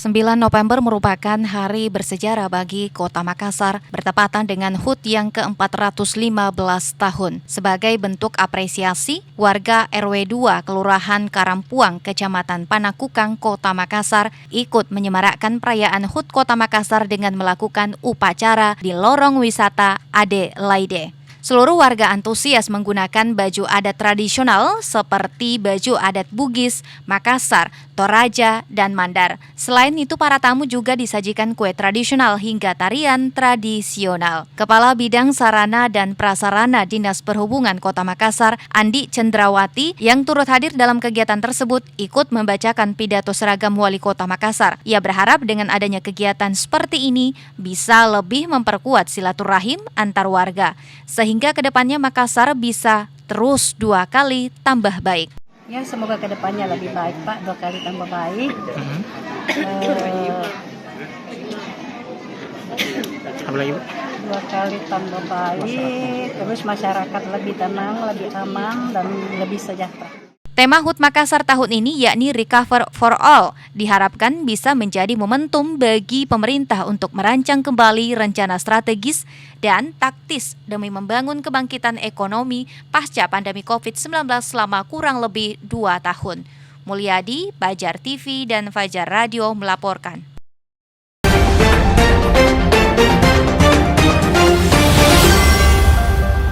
9 November merupakan hari bersejarah bagi Kota Makassar, bertepatan dengan HUT yang ke-415 tahun. Sebagai bentuk apresiasi, warga RW 2 Kelurahan Karampuang, Kecamatan Panakukang, Kota Makassar ikut menyemarakkan perayaan HUT Kota Makassar dengan melakukan upacara di lorong wisata Ade Laide. Seluruh warga antusias menggunakan baju adat tradisional seperti baju adat Bugis, Makassar, Toraja, dan Mandar. Selain itu, para tamu juga disajikan kue tradisional hingga tarian tradisional. Kepala Bidang Sarana dan Prasarana Dinas Perhubungan Kota Makassar, Andi Cendrawati, yang turut hadir dalam kegiatan tersebut, ikut membacakan pidato seragam Wali Kota Makassar. Ia berharap dengan adanya kegiatan seperti ini bisa lebih memperkuat silaturahim antar warga, sehingga kedepannya Makassar bisa terus 2 kali tambah baik. Ya, semoga kedepannya lebih baik, Pak. 2 kali tambah baik. Apa lagi, Bu? 2 kali tambah baik. Terus masyarakat lebih tenang, lebih aman, dan lebih sejahtera. Tema HUT Makassar tahun ini yakni Recover for All diharapkan bisa menjadi momentum bagi pemerintah untuk merancang kembali rencana strategis dan taktis demi membangun kebangkitan ekonomi pasca pandemi COVID-19 selama kurang lebih 2 tahun. Mulyadi, Fajar TV, dan Fajar Radio melaporkan.